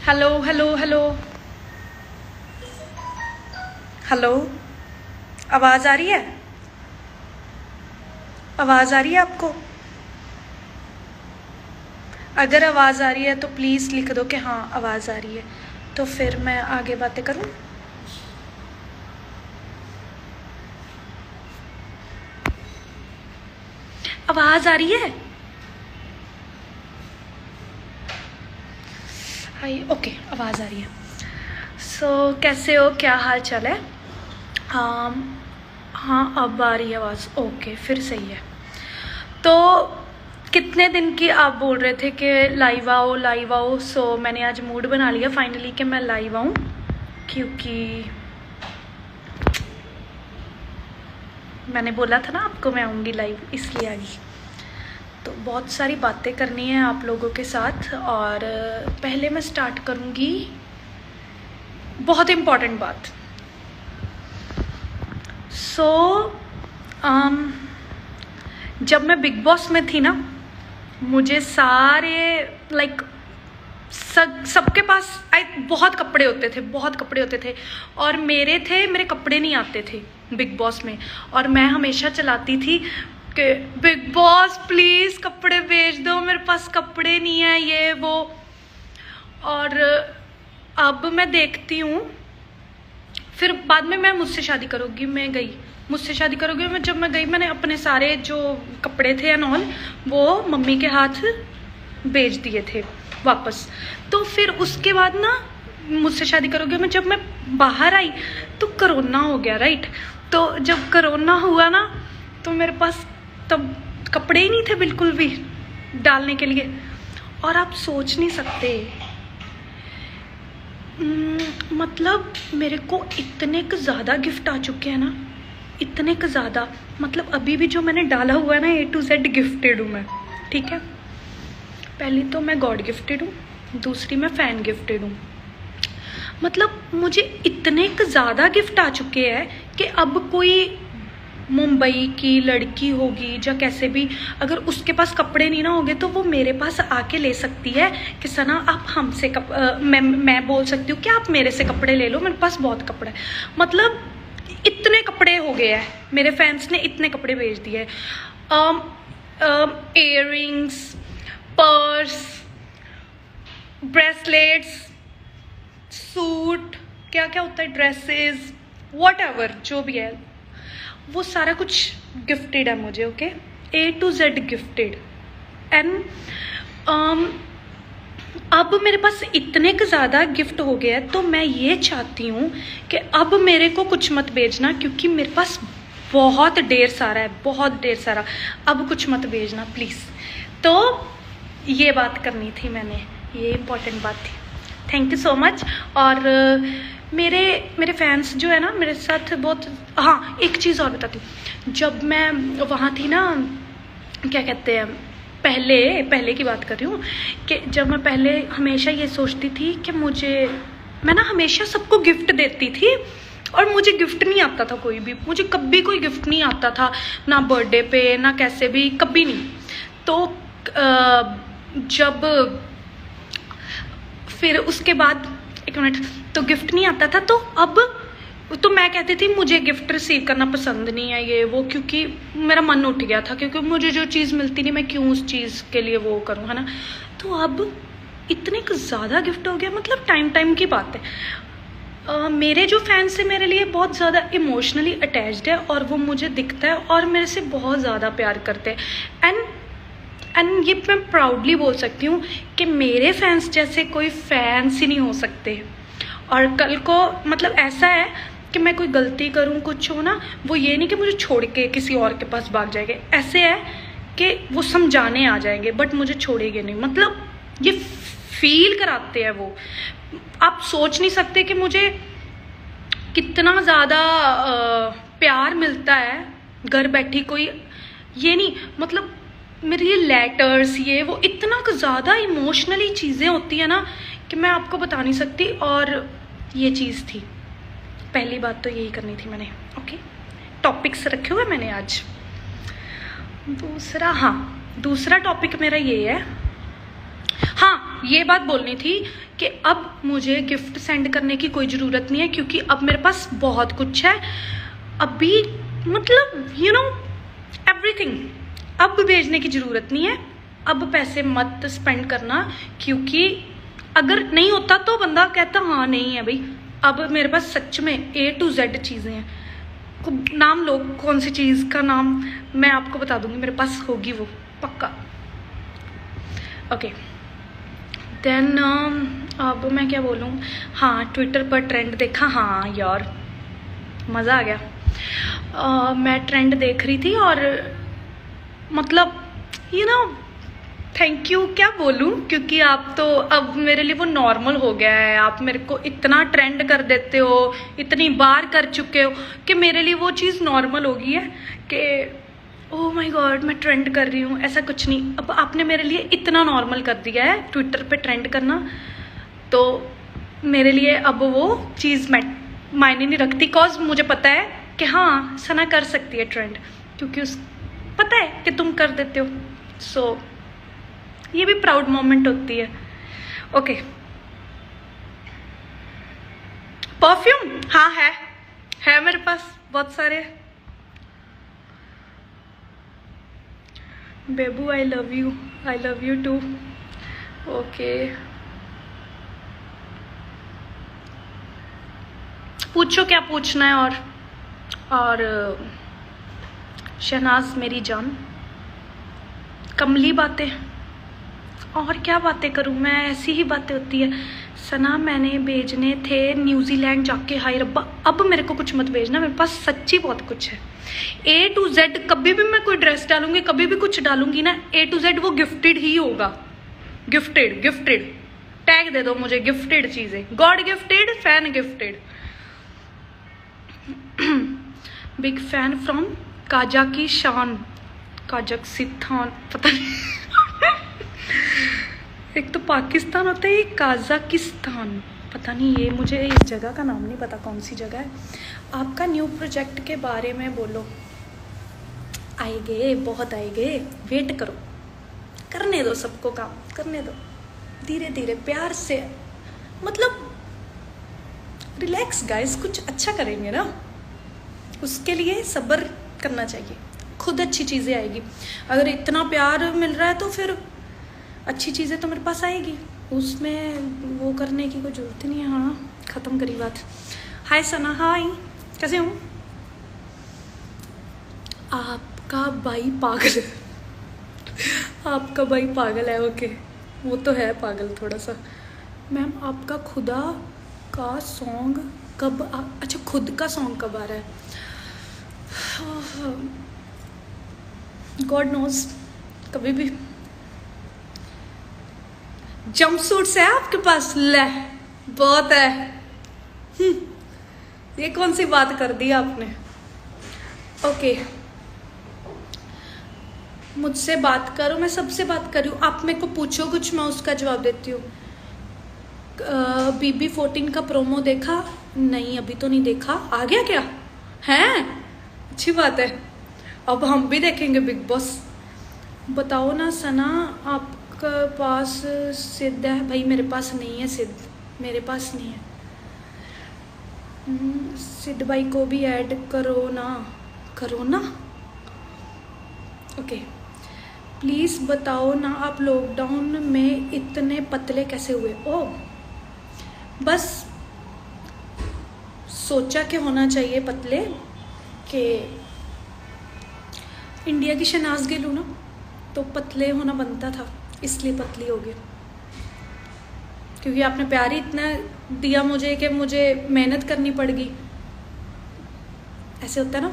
Hello hello hello hello, आवाज़ आ रही है? आवाज़ आ रही है आपको? अगर आवाज़ आ रही है तो प्लीज़ लिख दो कि हाँ आवाज़ आ रही है, तो फिर मैं आगे बातें करूँ। आवाज़ आ रही है? हाय, ओके, आवाज़ आ रही है। कैसे हो, क्या हाल चाल है? हाँ अब आ रही है आवाज़, ओके फिर सही है। तो कितने दिन की आप बोल रहे थे कि लाइव आओ लाइव आओ, सो मैंने आज मूड बना लिया फाइनली कि मैं लाइव आऊँ, क्योंकि मैंने बोला था ना आपको मैं आऊँगी लाइव, इसलिए आ गई। तो बहुत सारी बातें करनी है आप लोगों के साथ, और पहले मैं स्टार्ट करूँगी बहुत इम्पॉर्टेंट बात। जब मैं बिग बॉस में थी ना, मुझे सारे सबके पास बहुत कपड़े होते थे, बहुत कपड़े होते थे, और मेरे कपड़े नहीं आते थे बिग बॉस में, और मैं हमेशा चलाती थी कि बिग बॉस प्लीज़ कपड़े भेज दो, मेरे पास कपड़े नहीं है, ये वो। और अब मैं देखती हूँ, फिर बाद में मैं मुझसे शादी करोगी, मैं गई, मुझसे शादी करोगी, मैं जब मैं गई मैंने अपने सारे जो कपड़े थे एंड ऑल वो मम्मी के हाथ भेज दिए थे वापस। तो फिर उसके बाद ना मुझसे शादी करोगे में जब मैं बाहर आई तो कोरोना हो गया, राइट। तो जब कोरोना हुआ ना तो मेरे पास तब कपड़े ही नहीं थे बिल्कुल भी डालने के लिए। और आप सोच नहीं सकते, मतलब मेरे को इतने क ज़्यादा गिफ्ट आ चुके हैं ना, इतने क ज़्यादा, मतलब अभी भी जो मैंने डाला हुआ है ना A to Z गिफ्टेड हूँ मैं, ठीक है। पहली तो मैं गॉड गिफ्टेड हूँ, दूसरी मैं फ़ैन गिफ्टेड हूँ। मतलब मुझे इतने क ज़्यादा गिफ्ट आ चुके हैं कि अब कोई मुंबई की लड़की होगी या कैसे भी, अगर उसके पास कपड़े नहीं ना होंगे तो वो मेरे पास आके ले सकती है कि सना आप हमसे मैं बोल सकती हूँ कि आप मेरे से कपड़े ले लो, मेरे पास बहुत कपड़े हैं। मतलब इतने कपड़े हो गए हैं, मेरे फैंस ने इतने कपड़े भेज दिए। इयररिंग्स, पर्स, ब्रेसलेट्स, सूट, क्या क्या होता है, ड्रेसेस, व्हाटएवर जो भी है वो सारा कुछ गिफ्टेड है मुझे, okay. A to Z gifted. And अब मेरे पास इतने के ज़्यादा गिफ्ट हो गया है, तो मैं ये चाहती हूँ कि अब मेरे को कुछ मत भेजना, क्योंकि मेरे पास बहुत ढेर सारा है, बहुत ढेर सारा। अब कुछ मत भेजना प्लीज़। तो ये बात करनी थी मैंने, ये इम्पोर्टेंट बात थी। Thank you so much. और मेरे फैंस जो है ना मेरे साथ बहुत, हाँ एक चीज़ और बताती हूँ। जब मैं वहाँ थी ना, क्या कहते हैं, पहले की बात कर रही हूँ, कि जब मैं पहले हमेशा ये सोचती थी कि मैं ना हमेशा सबको गिफ्ट देती थी, और मुझे गिफ्ट नहीं आता था कोई भी, मुझे कभी कोई गिफ्ट नहीं आता था, ना बर्थडे पे ना कैसे भी, कभी नहीं। तो जब फिर उसके बाद एक मिनट, तो गिफ्ट नहीं आता था, तो अब तो मैं कहती थी मुझे गिफ्ट रिसीव करना पसंद नहीं है ये वो, क्योंकि मेरा मन उठ गया था, क्योंकि मुझे जो चीज़ मिलती नहीं मैं क्यों उस चीज़ के लिए वो करूँ, है ना। तो अब इतने ज़्यादा गिफ्ट हो गया, मतलब टाइम की बात है। मेरे जो फैंस है मेरे लिए बहुत ज़्यादा इमोशनली अटैच्ड है, और वो मुझे दिखता है और मेरे से बहुत ज़्यादा प्यार करते हैं। एंड ये मैं प्राउडली बोल सकती हूँ कि मेरे फैंस जैसे कोई फैंस ही नहीं हो सकते। और कल को मतलब ऐसा है कि मैं कोई गलती करूँ, कुछ हो ना, वो ये नहीं कि मुझे छोड़ के किसी और के पास भाग जाएंगे, ऐसे है कि वो समझाने आ जाएंगे बट मुझे छोड़ेंगे नहीं। मतलब ये फील कराते हैं वो, आप सोच नहीं सकते कि मुझे कितना ज़्यादा प्यार मिलता है घर बैठी। कोई ये नहीं, मतलब मेरे ये लेटर्स, ये वो, इतना ज़्यादा इमोशनली चीज़ें होती है ना कि मैं आपको बता नहीं सकती। और ये चीज़ थी, पहली बात तो यही करनी थी मैंने, ओके। टॉपिक्स रखे हुए मैंने आज। दूसरा टॉपिक मेरा ये है हाँ, ये बात बोलनी थी कि अब मुझे गिफ्ट सेंड करने की कोई ज़रूरत नहीं है, क्योंकि अब मेरे पास बहुत कुछ है अभी, मतलब यू नो एवरीथिंग। अब भेजने की ज़रूरत नहीं है, अब पैसे मत स्पेंड करना, क्योंकि अगर नहीं होता तो बंदा कहता हाँ नहीं है भाई। अब मेरे पास सच में A to Z चीज़ें हैं। नाम लो, कौन सी चीज़ का नाम मैं आपको बता दूंगी, मेरे पास होगी वो पक्का। ओके देन अब मैं क्या बोलूँ। हाँ, ट्विटर पर ट्रेंड देखा। हाँ यार, मज़ा आ गया। मैं ट्रेंड देख रही थी और मतलब यू नो थैंक यू क्या बोलूँ, क्योंकि आप तो अब मेरे लिए वो नॉर्मल हो गया है। आप मेरे को इतना ट्रेंड कर देते हो, इतनी बार कर चुके हो कि मेरे लिए वो चीज़ नॉर्मल हो गई है कि ओह माय गॉड मैं ट्रेंड कर रही हूँ। ऐसा कुछ नहीं, अब आपने मेरे लिए इतना नॉर्मल कर दिया है ट्विटर पे ट्रेंड करना, तो मेरे लिए अब वो चीज़ मायने नहीं रखती। कॉज मुझे पता है कि हाँ सना कर सकती है ट्रेंड, क्योंकि उस पता है कि तुम कर देते हो। सो ये भी प्राउड मोमेंट होती है। ओके परफ्यूम, हाँ है मेरे पास बहुत सारे। बेबू I love you too. Okay पूछो क्या पूछना है। और शहनाज मेरी जान, कमली बातें, और क्या बातें करूं मैं, ऐसी ही बातें होती है। सना मैंने भेजने थे न्यूजीलैंड जाके, हाय रब्बा अब मेरे को कुछ मत भेजना, मेरे पास सच्ची बहुत कुछ है। A to Z कभी भी मैं कोई ड्रेस डालूंगी, कभी भी कुछ डालूंगी ना, A to Z वो गिफ्टेड ही होगा। गिफ्टेड टैग दे दो मुझे, गिफ्टेड चीजें, God gifted, fan gifted. Big fan from Kazakhstan, पता नहीं एक तो पाकिस्तान होता है, एक काजाकिस्तान, पता नहीं, ये मुझे इस जगह का नाम नहीं पता कौन सी जगह है। आपका न्यू प्रोजेक्ट के बारे में बोलो। आएंगे, बहुत आएंगे, वेट करो, करने दो, सबको काम करने दो, धीरे धीरे प्यार से, मतलब रिलैक्स गाइस, कुछ अच्छा करेंगे ना, उसके लिए सब्र करना चाहिए, खुद अच्छी चीज़ें आएगी। अगर इतना प्यार मिल रहा है तो फिर अच्छी चीज़ें तो मेरे पास आएगी, उसमें वो करने की कोई ज़रूरत नहीं है। हाँ ख़त्म करी बात। हाय सना, हाय कैसे हूँ। आपका भाई पागल है आपका भाई पागल है। ओके वो तो है पागल थोड़ा सा। मैम आपका खुदा का सॉन्ग कब अच्छा खुद का सॉन्ग कब आ रहा है। गॉड नोज, कभी भी। जंप सूट्स है आपके पास, ले बहुत है। ये कौन सी बात कर दी आपने। ओके मुझसे बात करो, मैं सबसे बात कर रही हूँ, आप मेरे को पूछो कुछ, मैं उसका जवाब देती हूँ। BB14 का प्रोमो देखा? नहीं अभी तो नहीं देखा, आ गया क्या है? अच्छी बात है, अब हम भी देखेंगे बिग बॉस। बताओ ना सना, आपके पास सिद्ध है? भाई मेरे पास नहीं है सिद्ध, मेरे पास नहीं है। सिद्ध भाई को भी ऐड करो ना। ओके प्लीज़ बताओ ना, आप लॉकडाउन में इतने पतले कैसे हुए? ओ बस सोचा कि होना चाहिए पतले, कि इंडिया की शहनाज गिल हूँ ना, तो पतले होना बनता था, इसलिए पतली हो गई। क्योंकि आपने प्यार ही इतना दिया मुझे कि मुझे मेहनत करनी पड़ गई। ऐसे होता है ना।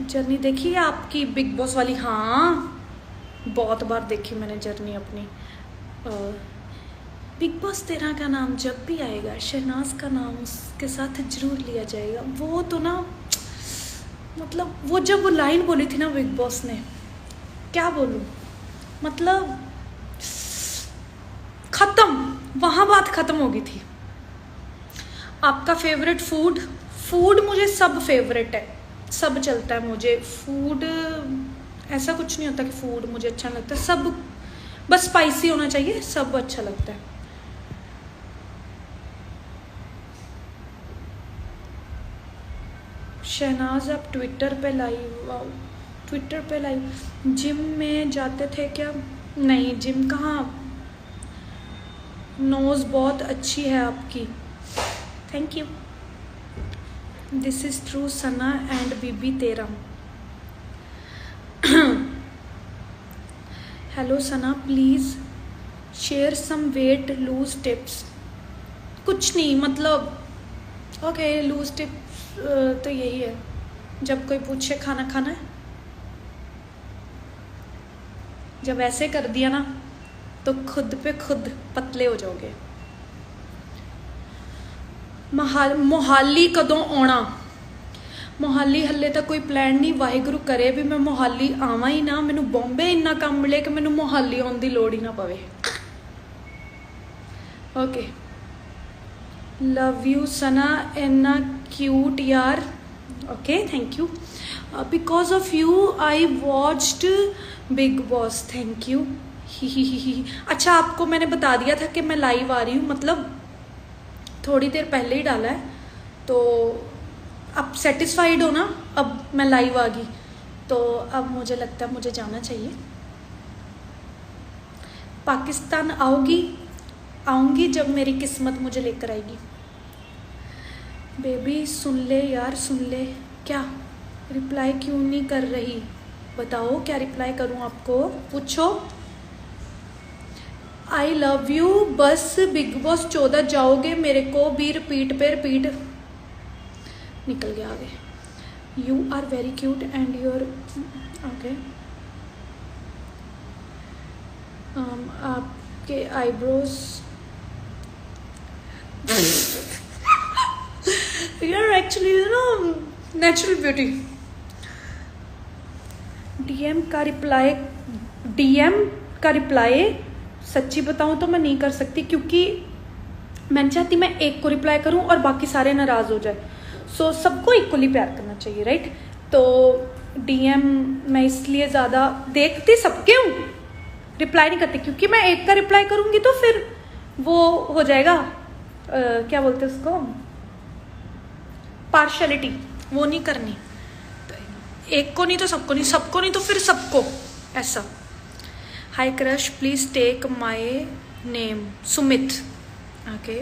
जर्नी देखी है आपकी बिग बॉस वाली? हाँ बहुत बार देखी मैंने जर्नी अपनी। बिग बॉस 13 का नाम जब भी आएगा, शहनाज का नाम उसके साथ जरूर लिया जाएगा। वो तो ना, मतलब वो जब वो लाइन बोली थी ना बिग बॉस ने, क्या बोलूँ, मतलब खत्म, वहाँ बात खत्म हो गई थी। आपका फेवरेट फूड मुझे सब फेवरेट है, सब चलता है मुझे। फूड ऐसा कुछ नहीं होता कि फूड मुझे अच्छा लगता है, सब बस स्पाइसी होना चाहिए, सब अच्छा लगता है। शहनाज आप ट्विटर पे लाइव, ट्विटर पे लाइव, जिम में जाते थे क्या? नहीं, जिम कहाँ। नोज़ बहुत अच्छी है आपकी, thank you. This is true Sana and बीबी तेरा। Hello Sana, please share some weight lose tips. कुछ नहीं, मतलब ओके लूज टिप्स तो यही है, जब कोई पूछे खाना खाना है, जब ऐसे कर दिया ना तो खुद पे खुद पतले हो जाओगे। मोहाली कदों आना? मोहाली हल्ले तक कोई प्लान नहीं, वाहिगुरु करे भी मैं मोहाली आवा ही ना, मैनू बॉम्बे इन्ना काम मिले कि मैनू मोहाली आने की लोड़ ही ना पवे। ओके, लव यू सना, इन्ना क्यूट यार। Okay thank you, because of you I watched Bigg Boss, thank you. ही। अच्छा, आपको मैंने बता दिया था कि मैं लाइव आ रही हूँ, मतलब थोड़ी देर पहले ही डाला है, तो अब सेटिस्फाइड हो ना? अब मैं लाइव आ गई तो अब मुझे लगता है मुझे जाना चाहिए। पाकिस्तान आऊँगी जब मेरी किस्मत मुझे लेकर आएगी। बेबी सुन ले यार, सुन ले। क्या रिप्लाई क्यों नहीं कर रही? बताओ क्या रिप्लाई करूँ आपको, पूछो। आई लव यू, बस बिग बॉस 14 जाओगे मेरे को भी रिपीट पे रिपीट, निकल गया आगे। You are very cute and your okay, आपके आईब्रोज यार एक्चुअली ना नेचुरल ब्यूटी। डीएम का रिप्लाई सच्ची बताऊं तो मैं नहीं कर सकती, क्योंकि मैं नहीं चाहती मैं एक को रिप्लाई करूं और बाकी सारे नाराज हो जाए। सो सबको इक्वली प्यार करना चाहिए, राइट? तो डीएम मैं इसलिए ज़्यादा देखती सबके हूँ, रिप्लाई नहीं करती, क्योंकि मैं एक का रिप्लाई करूँगी तो फिर वो हो जाएगा क्या बोलते हैं उसको, पार्शलिटी, वो नहीं करनी। तो एक को नहीं तो सबको नहीं, सबको नहीं तो फिर सबको, ऐसा। Hi crush please take my name Sumit, okay.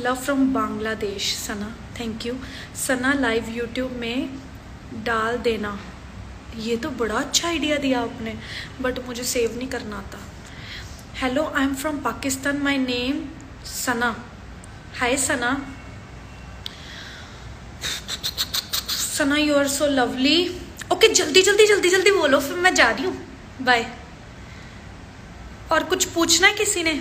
Love from Bangladesh Sana, thank you. Sana live YouTube में डाल देना, ये तो बड़ा अच्छा आइडिया दिया आपने, बट मुझे सेव नहीं करना आता। Hello I am from Pakistan, my name Sana. Hi Sana, Sana you are so lovely. Okay जल्दी जल्दी जल्दी जल्दी बोलो, फिर मैं जा रही हूँ, बाय। और कुछ पूछना है किसी ने?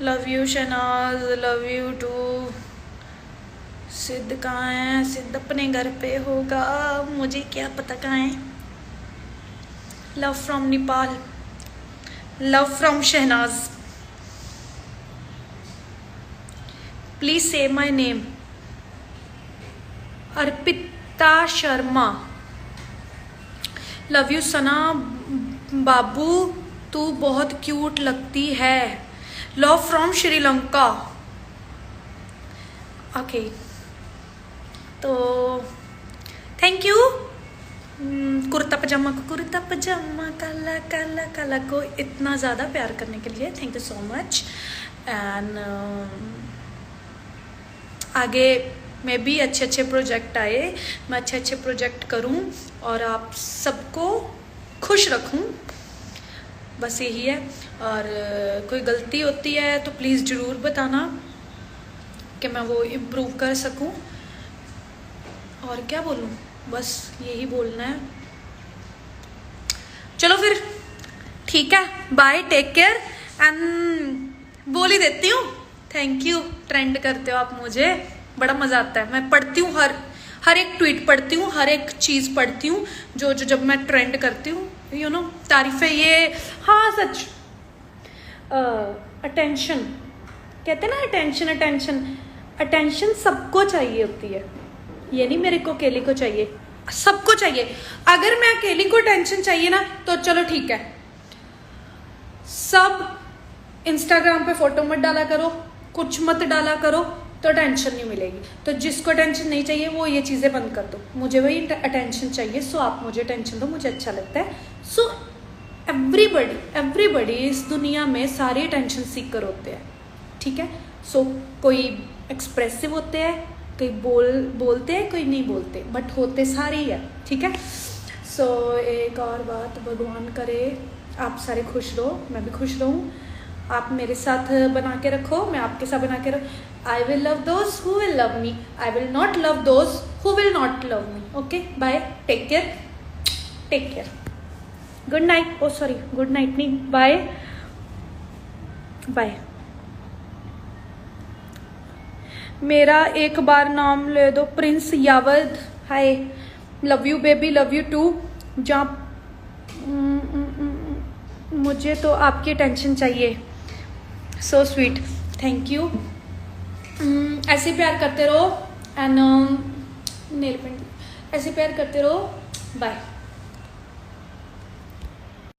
Love you Shahnaz, love you too. Siddh कहाँ है? सिद्ध अपने घर पे होगा, मुझे क्या पता कहाँ है। Love from Nepal, love from Shehnaz. Please say my name. Arpita Sharma, love you Sana बाबू, तू बहुत क्यूट लगती है। Love from Sri Lanka, okay. तो थैंक यू। कुर्ता पजामा को, कुर्ता पजामा काला काला काला को इतना ज़्यादा प्यार करने के लिए thank you so much. And आगे में भी अच्छे अच्छे प्रोजेक्ट आए, मैं अच्छे अच्छे प्रोजेक्ट करूं और आप सबको खुश रखूं, बस यही है। और कोई गलती होती है तो प्लीज़ ज़रूर बताना कि मैं वो इम्प्रूव कर सकूं। और क्या बोलूं, बस यही बोलना है। चलो फिर ठीक है, बाय, टेक केयर एंड बोल ही देती हूँ थैंक यू। ट्रेंड करते हो आप, मुझे बड़ा मज़ा आता है। मैं पढ़ती हूँ, हर एक ट्वीट पढ़ती हूँ, हर एक चीज़ पढ़ती हूँ जो जब मैं ट्रेंड करती हूँ, यू नो, तारीफ़ें। ये हाँ सच, अटेंशन कहते हैं ना, अटेंशन सबको चाहिए होती है, ये नहीं मेरे को अकेले को चाहिए, सबको चाहिए। अगर मैं अकेली को टेंशन चाहिए ना तो चलो ठीक है, सब इंस्टाग्राम पे फोटो मत डाला करो, कुछ मत डाला करो, तो टेंशन नहीं मिलेगी। तो जिसको टेंशन नहीं चाहिए वो ये चीज़ें बंद कर दो। मुझे वही अटेंशन चाहिए, सो आप मुझे टेंशन दो, मुझे अच्छा लगता है। सो एवरीबडी इस दुनिया में सारे टेंशन सीकर होते हैं, ठीक है। सो कोई एक्सप्रेसिव होते हैं, कोई बोलते हैं, कोई नहीं बोलते, बट होते सारे ही है, ठीक है। सो एक और बात, भगवान करे आप सारे खुश रहो, मैं भी खुश रहूँ, आप मेरे साथ बना के रखो, मैं आपके साथ बना के रखो। I will love those who will love me, I will not love those who will not love me. Okay, bye, take care, take care, good night. Oh sorry, good night नहीं, बाय बाय। मेरा एक बार नाम ले दो, Prince Yadav. Hi, love you baby, love you too. जहाँ मुझे तो आपकी टेंशन चाहिए, सो स्वीट, थैंक यू। ऐसे प्यार करते रहो एंड नेल पेंट, ऐसे प्यार करते रहो, बाय।